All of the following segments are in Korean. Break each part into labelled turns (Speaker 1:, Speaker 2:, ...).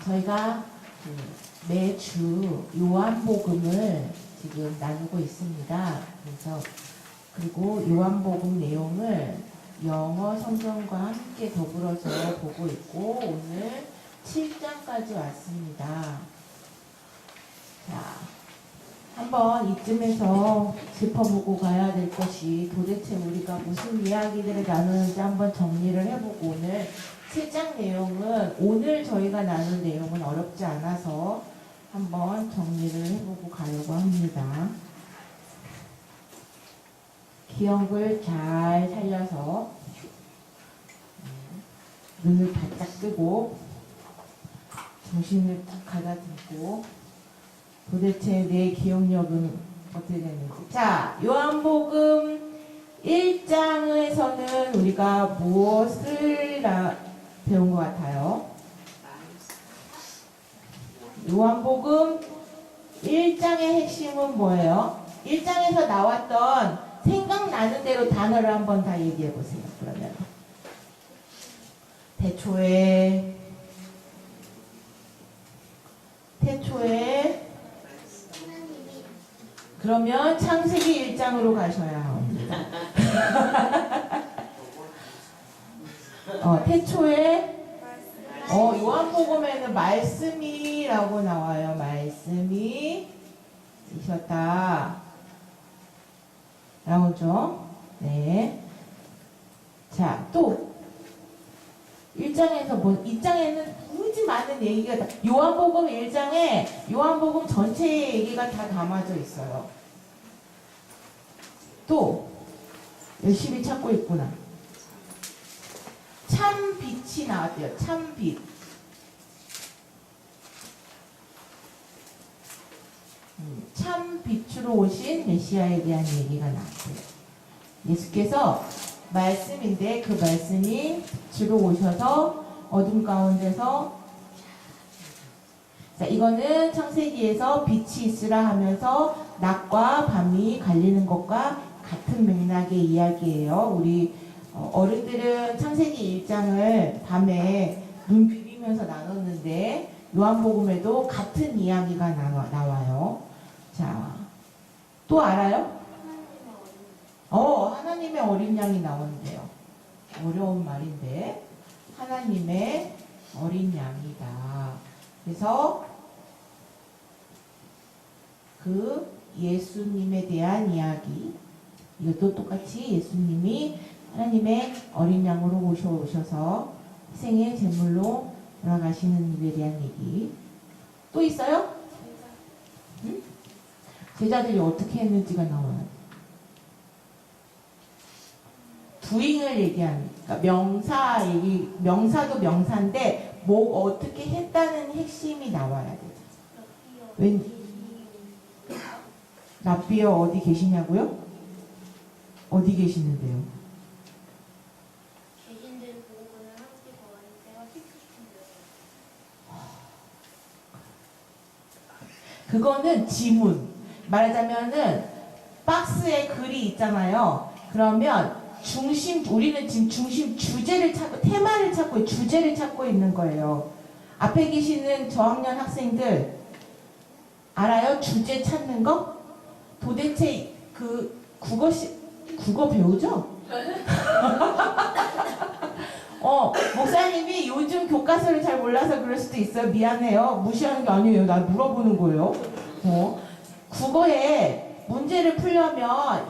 Speaker 1: 저희가 매주 요한복음을 지금 나누고 있습니다. 그리고 요한복음 내용을 영어 성경과 함께 더불어서 보고 있고, 오늘 7장까지 왔습니다. 자, 한번 이쯤에서 짚어보고 가야 될 것이, 도대체 우리가 무슨 이야기들을 나누는지 한번 정리를 해보고, 오늘 7장 내용은, 오늘 저희가 나눌 내용은 어렵지 않아서 한번 정리를 해보고 가려고 합니다. 기억을 잘 살려서 눈을 바짝 뜨고 정신을 딱 가다듬고, 도대체 내 기억력은 어떻게 되는지. 자, 요한복음 1장에서는 우리가 무엇을 배운 것 같아요? 요한복음 1장의 핵심은 뭐예요? 1장에서 나왔던 생각나는 대로 단어를 한번 다 얘기해 보세요. 그러면 태초에 그러면 창세기 1장으로 가셔야 합니다. 태초에 요한복음에는 말씀이라고 나와요. 말씀이 있었다 나오죠. 네. 자, 또 1장에서 2장에는 무지 많은 얘기가 요한복음 1장에 요한복음 전체의 얘기가 다 담아져 있어요. 또 열심히 찾고 있구나. 참 빛이 나왔대요. 참 빛. 참 빛으로 오신 메시아에 대한 얘기가 나왔어요. 예수께서 말씀인데 그 말씀이 빛으로 오셔서 어둠 가운데서, 자, 이거는 창세기에서 빛이 있으라 하면서 낮과 밤이 갈리는 것과 같은 맥락의 이야기예요. 우리 어른들은 창세기 1장을 밤에 눈 비비면서 나눴는데 요한복음에도 같은 이야기가 나와요. 자, 또 알아요? 하나님의 어린 양이 나오는데요. 어려운 말인데, 하나님의 어린 양이다. 그래서 그 예수님에 대한 이야기, 이것도 똑같이 예수님이 하나님의 어린 양으로 오셔서 희생의 제물로 돌아가시는 일에 대한 얘기. 또 있어요? 응? 제자들이 어떻게 했는지가 나와요. 두잉을 얘기하니까 명사 얘기, 명사도 명사인데 뭐 어떻게 했다는 핵심이 나와야 되죠. 랍비어 어디 계시냐고요? 어디 계시는데요?
Speaker 2: 계신 데를 보고 그냥 함께 걸었는데요. 싶으신데요.
Speaker 1: 그거는 지문. 말하자면은 박스에 글이 있잖아요. 그러면 우리는 지금 중심 주제를 찾고, 테마를 찾고, 주제를 찾고 있는 거예요. 앞에 계시는 저학년 학생들 알아요? 주제 찾는 거? 도대체 국어 배우죠? 목사님이 요즘 교과서를 잘 몰라서 그럴 수도 있어요. 미안해요. 무시하는 게 아니에요. 나 물어보는 거예요. 국어에 문제를 풀려면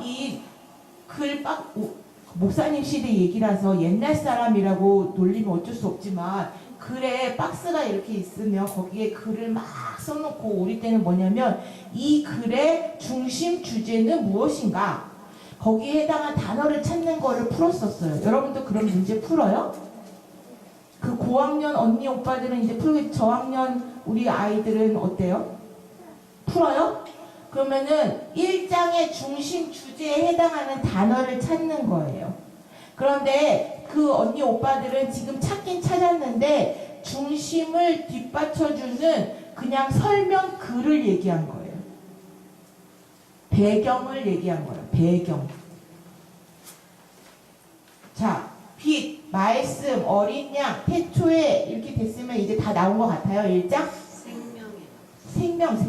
Speaker 1: 목사님 시대 얘기라서 옛날 사람이라고 놀리면 어쩔 수 없지만, 글에 박스가 이렇게 있으면 거기에 글을 막 써놓고, 우리 때는 뭐냐면 이 글의 중심 주제는 무엇인가, 거기에 해당한 단어를 찾는 거를 풀었었어요. 여러분도 그런 문제 풀어요? 그 고학년 언니 오빠들은 이제 풀고, 저학년 우리 아이들은 어때요? 풀어요? 그러면은 1장의 중심 주제에 해당하는 단어를 찾는 거예요. 그런데 그 언니 오빠들은 지금 찾긴 찾았는데 중심을 뒷받쳐주는 그냥 설명 글을 얘기한 거예요. 배경을 얘기한 거예요. 배경. 자, 빛. 말씀, 어린 양, 태초에 이렇게 됐으면 이제 다 나온 것 같아요. 1장? 생명.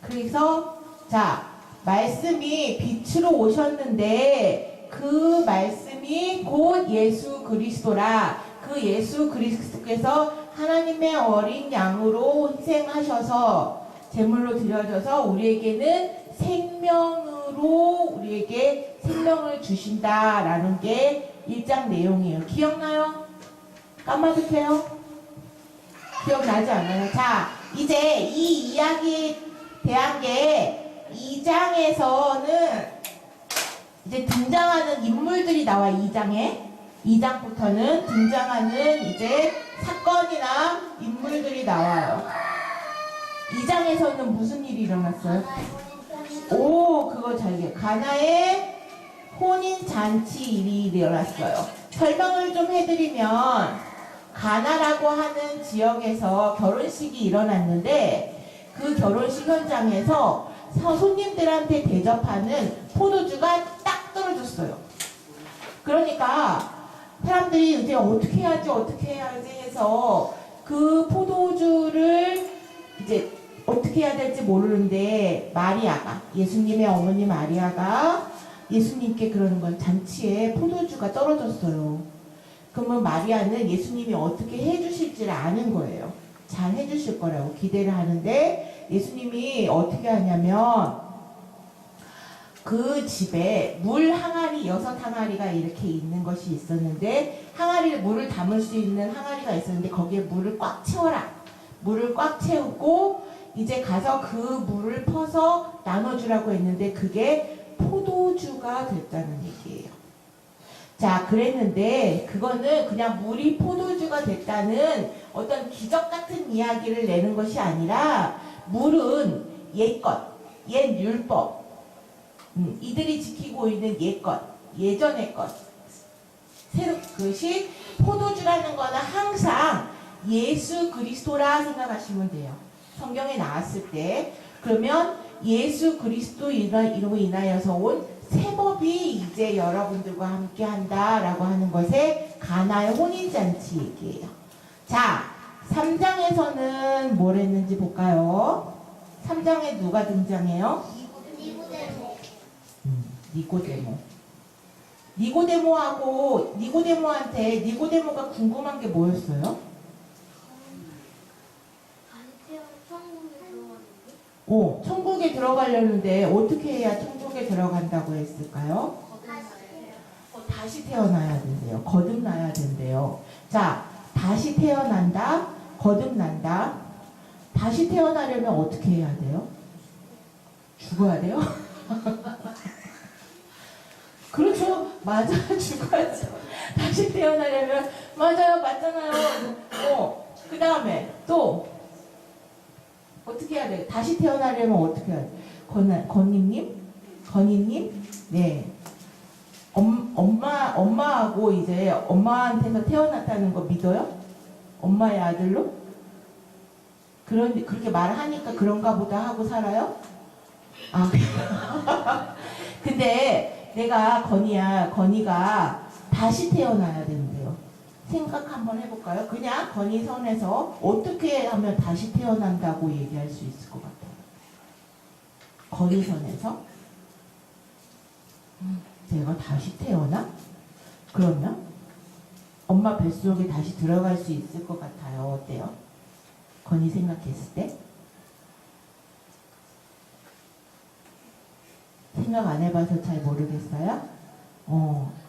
Speaker 1: 그래서 자, 말씀이 빛으로 오셨는데 그 말씀이 곧 예수 그리스도라. 그 예수 그리스도께서 하나님의 어린 양으로 희생하셔서 제물로 드려져서 우리에게는 생명으로 우리에게 생명을 주신다라는 게 1장 내용이에요. 기억나요? 까마득해요? 기억나지 않아요? 자, 이제 이 이야기에 대한 게 2장에서는 이제 등장하는 인물들이 나와. 2장부터는 등장하는 이제 사건이나 인물들이 나와요. 2장에서는 무슨 일이 일어났어요? 오, 그거 잘 기억. 가나의 혼인잔치 일이 일어났어요. 설명을 좀 해드리면 가나라고 하는 지역에서 결혼식이 일어났는데 그 결혼식 현장에서 손님들한테 대접하는 포도주가 딱 떨어졌어요. 그러니까 사람들이 이제 어떻게 해야지 해서 그 포도주를 이제 어떻게 해야 될지 모르는데 예수님의 어머니 마리아가 예수님께 그러는 건 잔치에 포도주가 떨어졌어요. 그러면 마리아는 예수님이 어떻게 해주실지를 아는 거예요. 잘 해주실 거라고 기대를 하는데 예수님이 어떻게 하냐면 그 집에 물 항아리 6항아리가 이렇게 있는 것이 있었는데 물을 담을 수 있는 항아리가 있었는데 거기에 물을 꽉 채워라. 물을 꽉 채우고 이제 가서 그 물을 퍼서 나눠주라고 했는데 그게 포도주가 됐다는 얘기예요. 자, 그랬는데 그거는 그냥 물이 포도주가 됐다는 어떤 기적 같은 이야기를 내는 것이 아니라 물은 옛것, 옛 율법, 이들이 지키고 있는 옛것, 예전의 것, 그것이 포도주라는 거는 항상 예수 그리스도라 생각하시면 돼요. 성경에 나왔을 때 그러면 예수 그리스도로 인하여서 온 새 법이 이제 여러분들과 함께 한다라고 하는 것에 가나의 혼인잔치 얘기예요. 자, 3장에서는 뭘 했는지 볼까요? 3장에 누가 등장해요? 니고데모한테 니고데모가 궁금한 게 뭐였어요? 천국에 들어가려는데 어떻게 해야 천국에 들어간다고 했을까요? 다시 태어나야 된대요. 거듭나야 된대요. 자, 다시 태어난다, 거듭난다. 다시 태어나려면 어떻게 해야 돼요? 죽어야 돼요? 그렇죠. 맞아요. 죽어야죠. 다시 태어나려면 맞잖아요. 그 다음에 또 어떻게 해야 돼요? 다시 태어나려면 어떻게 해야 돼요? 건희님? 네. 엄마하고 이제 엄마한테서 태어났다는 거 믿어요? 엄마의 아들로? 그렇게 말하니까 그런가 보다 하고 살아요? 근데 내가 건희가 다시 태어나야 된대요. 생각 한번 해볼까요? 그냥 건희 선에서 어떻게 하면 다시 태어난다고 얘기할 수 있을 것 같아요? 건희 선에서 내가 다시 태어나? 그러면 엄마 뱃속에 다시 들어갈 수 있을 것 같아요. 어때요? 건희 생각했을 때? 생각 안 해봐서 잘 모르겠어요?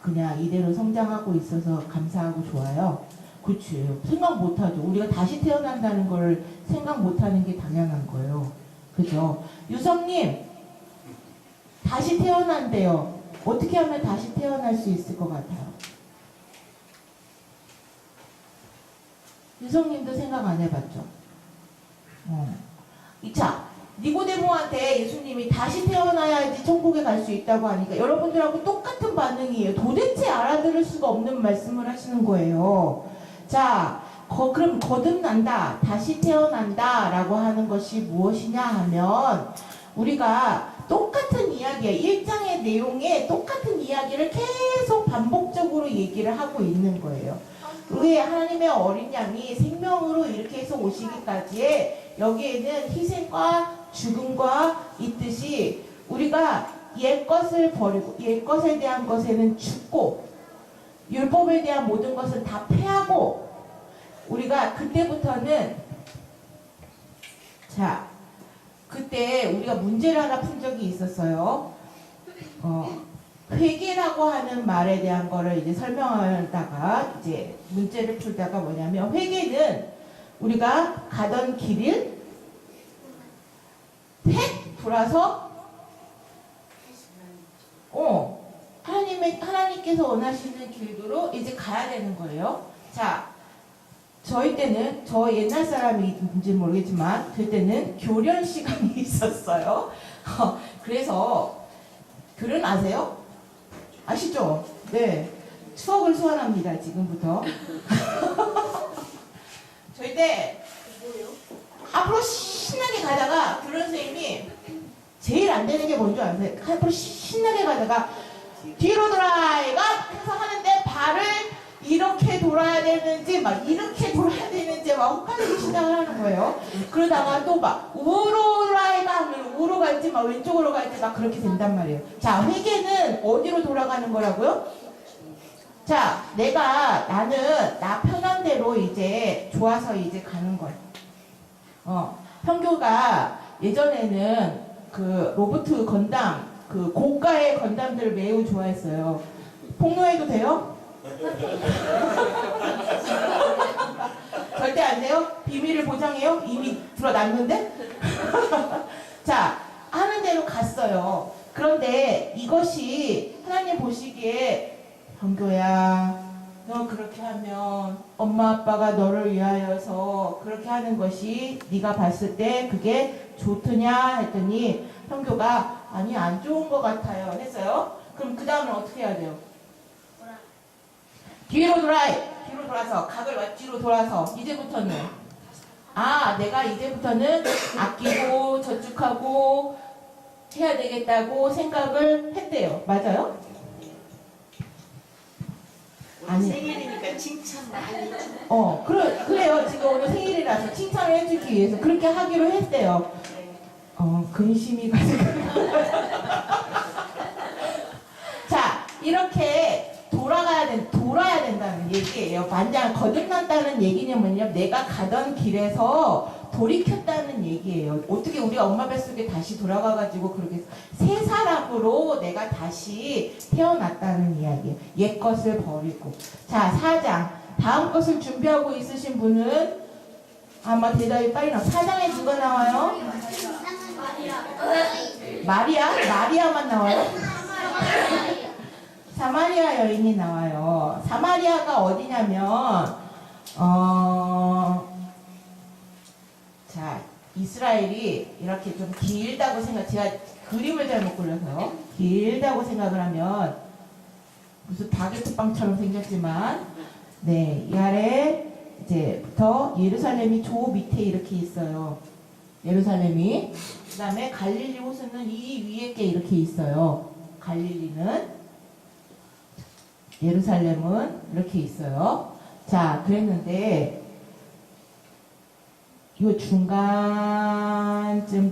Speaker 1: 그냥 이대로 성장하고 있어서 감사하고 좋아요. 그치. 생각 못하죠. 우리가 다시 태어난다는 걸 생각 못하는 게 당연한 거예요. 그죠? 유성님, 다시 태어난대요. 어떻게 하면 다시 태어날 수 있을 것 같아요? 유성님도 생각 안 해봤죠? 자, 니고데모한테 예수님이 다시 태어나야지 천국에 갈 수 있다고 하니까 여러분들하고 똑같은 반응이에요. 도대체 알아들을 수가 없는 말씀을 하시는 거예요. 자, 그럼 거듭난다, 다시 태어난다 라고 하는 것이 무엇이냐 하면 우리가 똑같은 이야기야. 1장의 내용에 똑같은 이야기를 계속 반복적으로 얘기를 하고 있는 거예요. 우리 하나님의 어린 양이 생명으로 이렇게 해서 오시기까지에 여기에는 희생과 죽음과 있듯이 우리가 옛것을 버리고 옛것에 대한 것에는 죽고 율법에 대한 모든 것은 다 패하고 우리가 그때부터는 자 그때 우리가 문제를 하나 푼 적이 있었어요. 회개라고 하는 말에 대한 거를 이제 설명하다가 이제 문제를 풀다가 뭐냐면 회개는 우리가 가던 길을 팩 돌아서 하나님께서 원하시는 길도로 이제 가야 되는 거예요. 자, 저희 때는 저 옛날 사람인지 모르겠지만 그때는 교련 시간이 있었어요. 그래서 교련 아세요? 아시죠? 네. 추억을 소환합니다. 지금부터. 저희 때 앞으로 신나게 가다가 교련 선생님이 제일 안 되는 게 뭔지 아세요? 앞으로 신나게 가다가 뒤로 돌아이가 해서 하는데 발을 이렇게 돌아야 되는지 막 이렇게 돌아야 되는지 막 헷갈리기 시작을 하는 거예요. 그러다가 또 막 우로 돌아이가 하면 우로 갈지 막 왼쪽으로 갈지 막 그렇게 된단 말이에요. 자, 회개는 어디로 돌아가는 거라고요? 자, 나는 나 편한 대로 이제 좋아서 이제 가는 거예요. 평교가 예전에는 그 로보트 건담, 그 고가의 건담들을 매우 좋아했어요. 폭로해도 돼요? 절대 안 돼요? 비밀을 보장해요? 이미 드러났는데? 자, 하는 대로 갔어요. 그런데 이것이 하나님 보시기에 병교야, 너 그렇게 하면 엄마 아빠가 너를 위하여서 그렇게 하는 것이 네가 봤을 때 그게 좋더냐 했더니 형교가 아니 안 좋은 것 같아요 했어요. 그럼 그 다음은 어떻게 해야 돼요? 뒤로 돌아서 각을 뒤로 돌아서 이제부터는 내가 이제부터는 아끼고 저축하고 해야 되겠다고 생각을 했대요. 맞아요?
Speaker 3: 아니 생일이니까 칭찬 많이
Speaker 1: 그래요. 지금 오늘 생일이라서 칭찬을 해주기 위해서 그렇게 하기로 했대요. 근심이 가지고. 자, 이렇게 돌아야 된다는 얘기예요. 만약 거듭난다는 얘기는 뭐냐면 내가 가던 길에서 돌이켰다는 얘기예요. 어떻게 우리가 엄마 뱃속에 다시 돌아가가지고 그렇게 새 사람으로 내가 다시 태어났다는 이야기예요. 옛 것을 버리고. 자, 4장. 다음 것을 준비하고 있으신 분은 아마 대답이 빨리 나와요. 4장에 누가 나와요? 마리아만 나와요? 사마리아 여인이 나와요. 사마리아가 어디냐면 자, 이스라엘이 이렇게 좀 길다고 제가 그림을 잘못 그려서요. 길다고 생각을 하면 무슨 바게트빵처럼 생겼지만 네, 이 아래 이제부터 예루살렘이 저 밑에 이렇게 있어요. 예루살렘이. 그 다음에 갈릴리 호수는 이 위에 게 이렇게 있어요. 갈릴리는. 예루살렘은 이렇게 있어요. 자, 그랬는데 요 중간쯤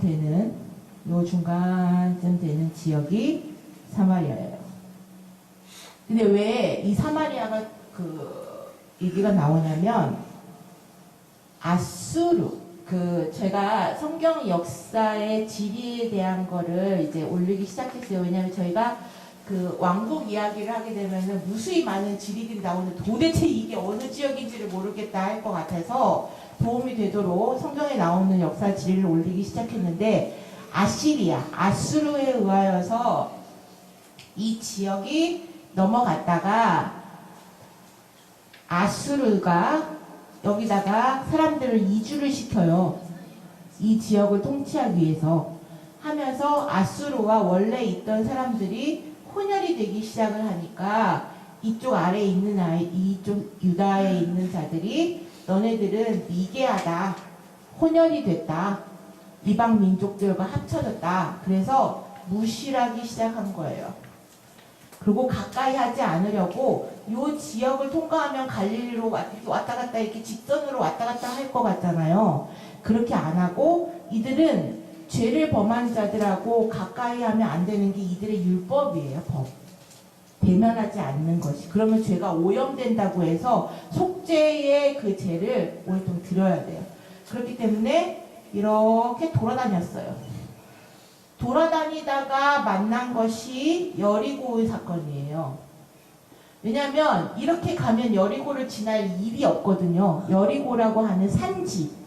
Speaker 1: 되는 지역이 사마리아예요. 근데 왜 이 사마리아가 얘기가 나오냐면 아수르 제가 성경 역사의 지리에 대한 거를 이제 올리기 시작했어요. 왜냐하면 저희가 그 왕국 이야기를 하게 되면은 무수히 많은 지리들이 나오는데 도대체 이게 어느 지역인지를 모르겠다 할 것 같아서 도움이 되도록 성경에 나오는 역사 지리를 올리기 시작했는데 아수르에 의하여서 이 지역이 넘어갔다가 아수르가 여기다가 사람들을 이주를 시켜요. 이 지역을 통치하기 위해서 하면서 아수르와 원래 있던 사람들이 혼혈이 되기 시작을 하니까 이쪽 아래에 있는 이쪽 유다에 있는 자들이 너네들은 미개하다. 혼혈이 됐다. 이방 민족들과 합쳐졌다. 그래서 무시하기 시작한 거예요. 그리고 가까이 하지 않으려고 요 지역을 통과하면 갈릴리로 왔다 갔다 이렇게 직선으로 왔다 갔다 할 것 같잖아요. 그렇게 안 하고 이들은 죄를 범한 자들하고 가까이 하면 안 되는 게 이들의 율법이에요. 법. 대면하지 않는 것이. 그러면 죄가 오염된다고 해서 속죄의 그 죄를 오랫동안 드려야 돼요. 그렇기 때문에 이렇게 돌아다녔어요. 돌아다니다가 만난 것이 여리고의 사건이에요. 왜냐하면 이렇게 가면 여리고를 지날 일이 없거든요. 여리고라고 하는 산지.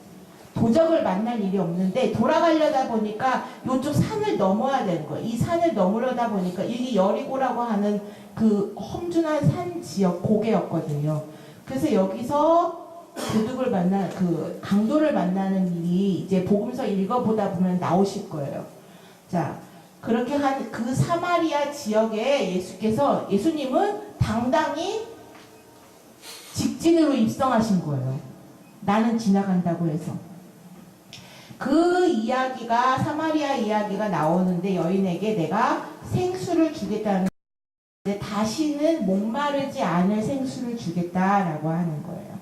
Speaker 1: 도적을 만날 일이 없는데 돌아가려다 보니까 이쪽 산을 넘어야 되는 거예요. 이 산을 넘으려다 보니까 이게 여리고라고 하는 그 험준한 산 지역 고개였거든요. 그래서 여기서 도둑을 그 강도를 만나는 일이 이제 복음서 읽어보다 보면 나오실 거예요. 자, 그렇게 한 그 사마리아 지역에 예수님은 당당히 직진으로 입성하신 거예요. 나는 지나간다고 해서. 그 이야기가, 사마리아 이야기가 나오는데 여인에게 내가 생수를 주겠다는, 다시는 목마르지 않을 생수를 주겠다라고 하는 거예요.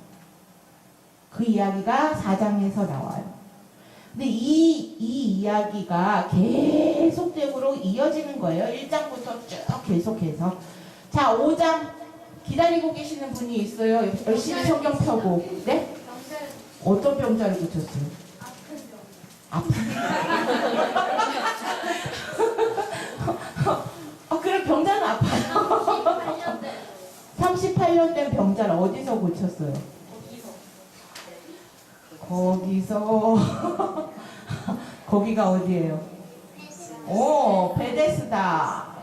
Speaker 1: 그 이야기가 4장에서 나와요. 근데 이 이야기가 계속적으로 이어지는 거예요. 1장부터 쭉 계속해서. 자, 5장 기다리고 계시는 분이 있어요. 열심히 성경 펴고. 네? 어떤 병자를 고쳤어요? 아픈 병. 그래, 병자는 아파요. 38년 된 병자를 어디서 고쳤어요? 거기서 거기가 어디예요?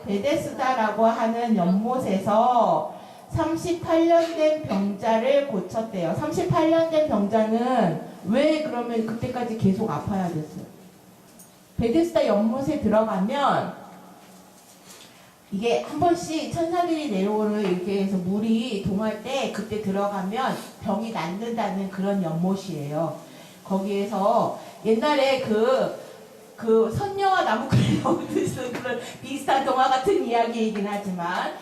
Speaker 1: 베데스다라고 하는 연못에서 38년 된 병자를 고쳤대요. 38년 된 병자는 왜 그러면 그때까지 계속 아파야 됐어요? 베데스다 연못에 들어가면 이게 한 번씩 천사들이 내려오는 이렇게 해서 물이 동할 때 그때 들어가면 병이 낫는다는 그런 연못이에요. 거기에서 옛날에 그 선녀와 나무꾼이 나오듯이 그런 비슷한 동화 같은 이야기이긴 하지만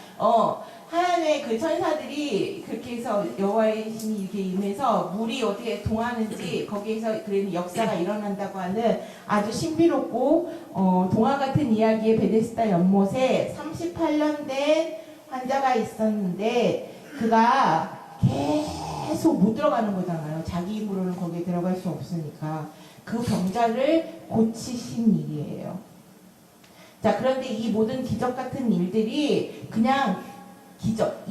Speaker 1: 하나님의 그 천사들이 그렇게 해서 여호와의 신이 이렇게 임해서 물이 어떻게 동하는지 거기에서 그런 역사가 일어난다고 하는 아주 신비롭고 동화 같은 이야기의 베데스다 연못에 38년 된 환자가 있었는데 그가 계속 못 들어가는 거잖아요. 자기 힘으로는 거기에 들어갈 수 없으니까. 그 병자를 고치신 일이에요. 자, 그런데 이 모든 기적 같은 일들이 그냥 기적,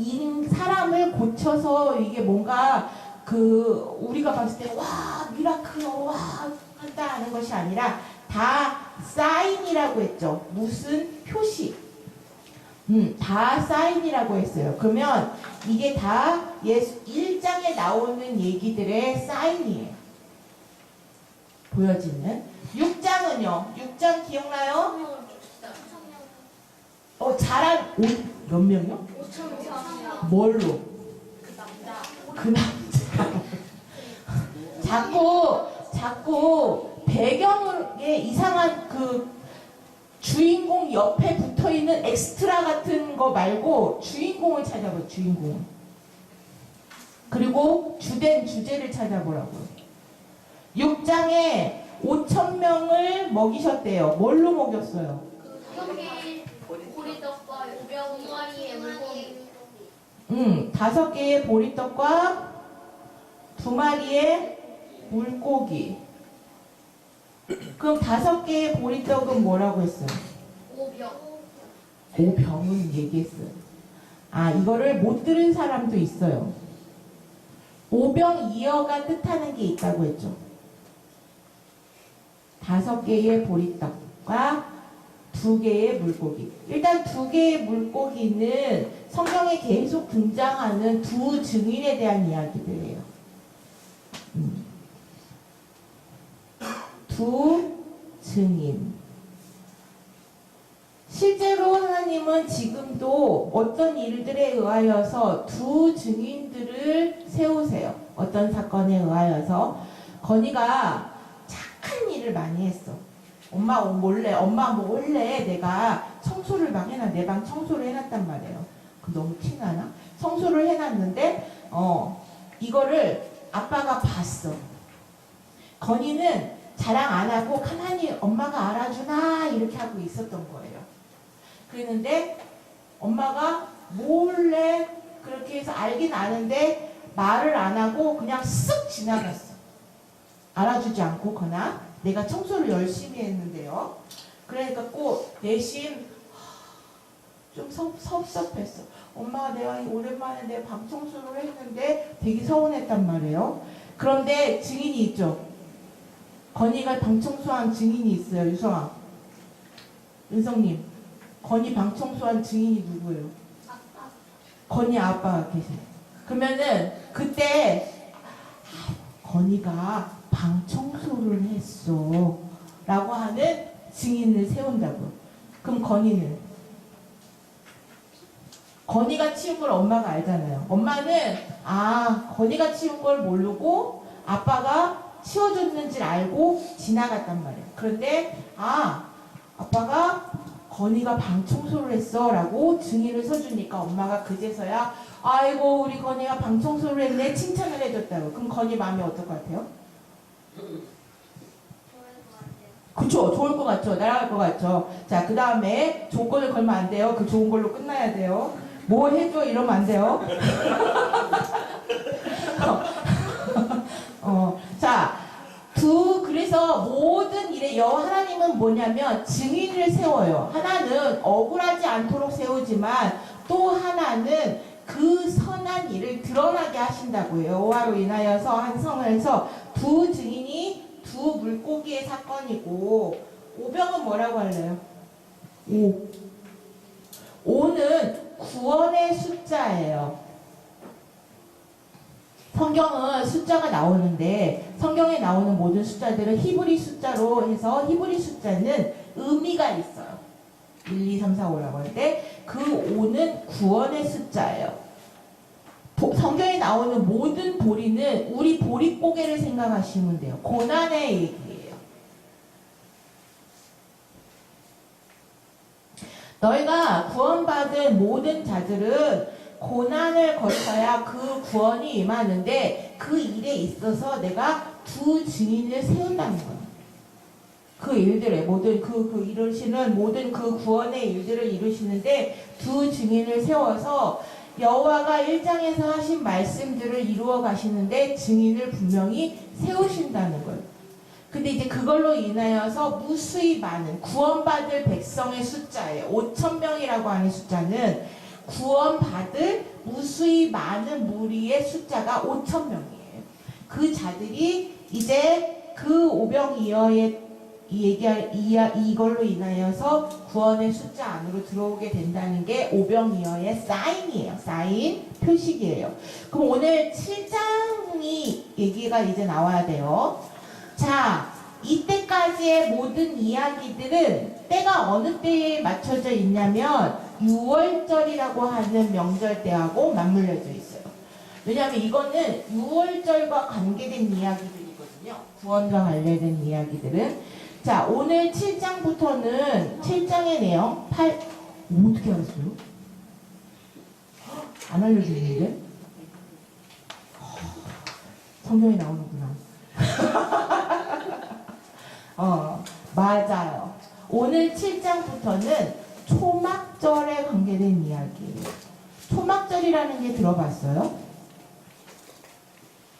Speaker 1: 사람을 고쳐서 이게 뭔가 우리가 봤을 때 와 미라클 와 한다 하는 것이 아니라 다 사인이라고 했죠. 무슨 표시. 다 사인이라고 했어요. 그러면 이게 다 예수 1장에 나오는 얘기들의 사인이에요. 보여지는. 6장은요. 6장 기억나요? 몇 명이요? 뭘로? 그 남자. 자꾸 배경에 이상한 그 주인공 옆에 붙어있는 엑스트라 같은 거 말고 주인공을 찾아봐요. 주인공을. 그리고 주된 주제를 찾아보라고요. 6장에 5,000명을 먹이셨대요. 뭘로 먹였어요?
Speaker 2: 보리떡과 5마리의 물고기.
Speaker 1: 5개의 보리떡과 2마리의 물고기. 그럼 5개의 보리떡은 뭐라고 했어요? 5병은 얘기했어요. 이거를 못 들은 사람도 있어요. 5병이어가 뜻하는 게 있다고 했죠. 5개의 보리떡과 2개의 물고기. 일단 2개의 물고기는 성경에 계속 등장하는 두 증인에 대한 이야기들이에요. 두 증인. 실제로 하나님은 지금도 어떤 일들에 의하여서 두 증인들을 세우세요. 어떤 사건에 의하여서 건이가 착한 일을 많이 했어. 엄마 몰래 내가 청소를 막 해놔. 내 방 청소를 해놨단 말이에요. 그 너무 티나나? 청소를 해놨는데 이거를 아빠가 봤어. 건이는 자랑 안 하고 가만히 엄마가 알아주나 이렇게 하고 있었던 거예요. 그랬는데 엄마가 몰래 그렇게 해서 알긴 아는데 말을 안 하고 그냥 쓱 지나갔어. 알아주지 않고 거나 내가 청소를 열심히 했는데요. 그러니까 꼭 내심 좀 섭섭했어. 엄마가 내가 오랜만에 내 방 청소를 했는데 되게 서운했단 말이에요. 그런데 증인이 있죠. 건이가 방 청소한 증인이 있어요. 유성아, 은성님, 건이 방 청소한 증인이 누구예요?
Speaker 2: 아빠.
Speaker 1: 건이 아빠가 계세요. 그러면은 그때 건이가 방 청소를 했어 라고 하는 증인을 세운다고. 그럼 건이가 치운 걸 엄마가 알잖아요. 엄마는 건이가 치운 걸 모르고 아빠가 치워줬는지 알고 지나갔단 말이에요. 그런데 아빠가 건이가 방 청소를 했어 라고 증인을 서주니까 엄마가 그제서야 아이고 우리 건이가 방 청소를 했네 칭찬을 해줬다고. 그럼 건이 마음이 어떨 것 같아요?
Speaker 2: 좋을 것 같아요.
Speaker 1: 그쵸, 좋을 것 같죠. 날아갈 것 같죠. 자, 그 다음에 조건을 걸면 안 돼요. 그 좋은 걸로 끝나야 돼요. 뭐 해줘 이러면 안 돼요. 자, 그래서 모든 일에 여호와 하나님은 뭐냐면 증인을 세워요. 하나는 억울하지 않도록 세우지만 또 하나는 그 선한 일을 드러나게 하신다고요. 여호와로 인하여서 한 성에서 두 증인이 두 물고기의 사건이고, 오병은 뭐라고 할래요? 5는 구원의 숫자예요. 성경은 숫자가 나오는데 성경에 나오는 모든 숫자들은 히브리 숫자로 해서 히브리 숫자는 의미가 있어요. 1, 2, 3, 4, 5라고 할 때 그 5는 구원의 숫자예요. 성경에 나오는 모든 보리는 우리 보릿고개를 생각하시면 돼요. 고난의 얘기예요. 너희가 구원받은 모든 자들은 고난을 거쳐야 그 구원이 임하는데 그 일에 있어서 내가 두 증인을 세운다는 거예요. 그 일들에 모든 이루시는 모든 그 구원의 일들을 이루시는데 두 증인을 세워서 여호와가 1장에서 하신 말씀들을 이루어 가시는데 증인을 분명히 세우신다는 거예요. 근데 이제 그걸로 인하여서 무수히 많은 구원받을 백성의 숫자예요. 5,000명이라고 하는 숫자는 구원받을 무수히 많은 무리의 숫자가 5,000명이에요. 그 자들이 이제 그 오병이어의 이걸로 인하여서 구원의 숫자 안으로 들어오게 된다는 게 오병이어의 사인이에요. 사인, 표식이에요. 그럼 오늘 7장이 얘기가 이제 나와야 돼요. 자, 이때까지의 모든 이야기들은 때가 어느 때에 맞춰져 있냐면 6월절이라고 하는 명절 때하고 맞물려져 있어요. 왜냐하면 이거는 6월절과 관계된 이야기들이거든요. 구원과 관련된 이야기들은. 자, 오늘 7장부터는 7장의 내용 어떻게 알았어요? 안 알려주는데? 성경에 나오는구나. 맞아요. 오늘 7장부터는 초막절에 관계된 이야기예요. 초막절이라는 게 들어봤어요?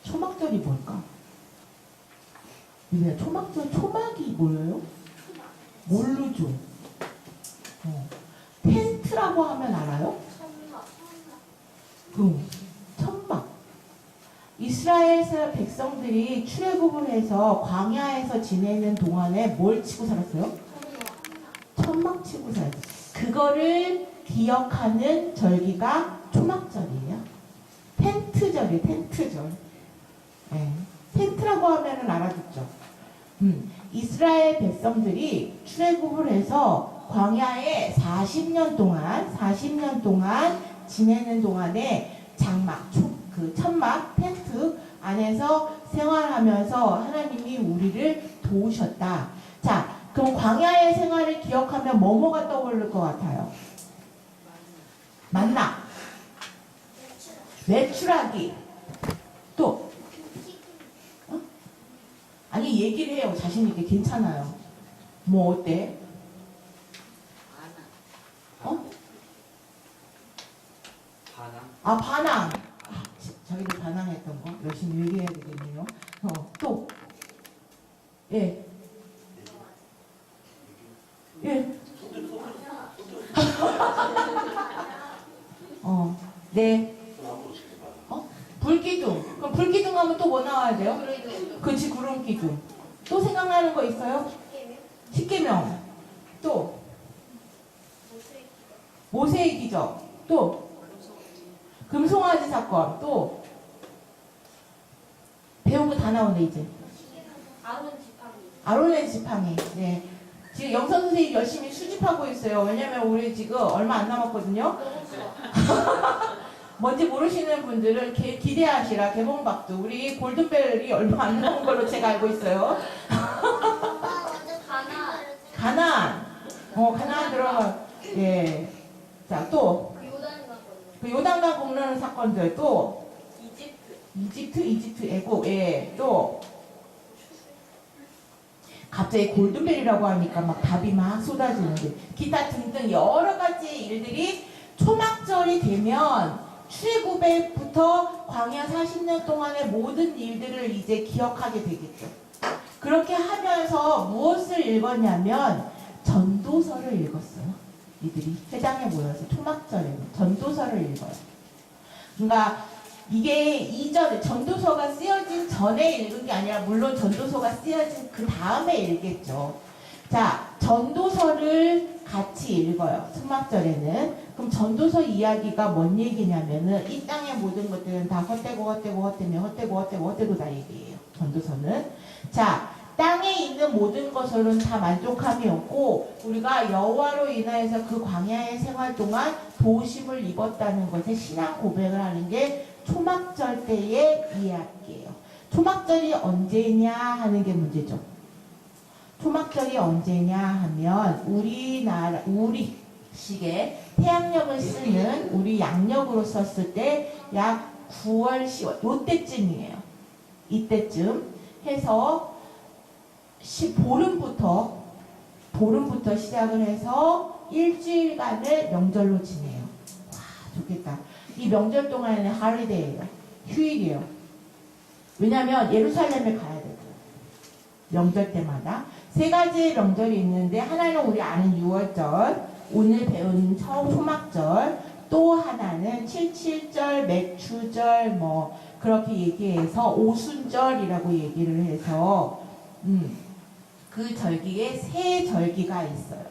Speaker 1: 초막절이 뭘까? 유리야, 초막이 뭐예요? 모르죠? 텐트라고 하면 알아요? 천막. 이스라엘 백성들이 출애굽을 해서 광야에서 지내는 동안에 뭘 치고 살았어요? 천막 치고 살았어요. 그거를 기억하는 절기가 초막절이에요. 텐트절이에요. 텐트절. 네. 텐트라고 하면은 알아듣죠. 이스라엘 백성들이 출애굽을 해서 광야에 40년 동안 지내는 동안에 장막, 천막, 텐트 안에서 생활하면서 하나님이 우리를 도우셨다. 자, 그럼 광야의 생활을 기억하면 뭐가 떠오를 것 같아요? 만나, 외출하기, 또 아니 얘기를 해요. 자신 있게. 괜찮아요. 뭐 어때? 어? 아 반항. 자기들 반항했던 거 열심히 얘기해야 되겠네요. 또 예. 예. 네. 불기둥. 그럼 불기둥 하면 또 뭐 나와야 돼요? 그치, 구름기둥. 또 생각나는 거 있어요? 십계명. 또 모세의 기적. 또 금송아지 사건. 또 배운 거 다 나오네 이제. 아론의 지팡이. 네. 지금 영선 선생님 열심히 수집하고 있어요. 왜냐면 우리 지금 얼마 안 남았거든요. 뭔지 모르시는 분들은 기대하시라. 개봉박두. 우리 골든벨이 얼마 안 남은 걸로 제가 알고 있어요. 가나안. 가나안 들어가. 예. 자, 또. 그 요단강 건너는 사건들. 또. 이집트 애국. 예. 또. 갑자기 골든벨이라고 하니까 막 답이 막 쏟아지는데. 기타 등등 여러 가지 일들이 초막절이 되면 출애굽부터 광야 40년 동안의 모든 일들을 이제 기억하게 되겠죠. 그렇게 하면서 무엇을 읽었냐면 전도서를 읽었어요. 이들이 회당에 모여서 초막절에는 전도서를 읽어요. 그러니까 이게 이전에 전도서가 쓰여진 전에 읽은 게 아니라 물론 전도서가 쓰여진 그 다음에 읽겠죠. 자, 전도서를 같이 읽어요. 초막절에는. 그럼 전도서 이야기가 뭔 얘기냐면은 이 땅의 모든 것들은 다 헛되고 다 얘기예요. 전도서는. 자, 땅에 있는 모든 것으로는 다 만족함이 없고 우리가 여호와로 인하여서 그 광야의 생활 동안 도우심을 입었다는 것에 신앙 고백을 하는 게 초막절 때의 이야기예요. 초막절이 언제냐 하는 게 문제죠. 초막절이 언제냐 하면 우리 식의 태양력을 쓰는 우리 양력으로 썼을 때 약 9월, 10월 요때쯤이에요. 이때쯤 해서 보름부터 시작을 해서 일주일간을 명절로 지내요. 와, 좋겠다. 이 명절 동안에는 할리데이예요. 휴일이에요. 왜냐면 예루살렘에 가야 되고 명절 때마다 3가지의 명절이 있는데 하나는 우리 아는 6월절, 오늘 배운 초막절, 또 하나는 77절, 맥추절 뭐 그렇게 얘기해서 오순절이라고 얘기를 해서 그 절기에 세 절기가 있어요.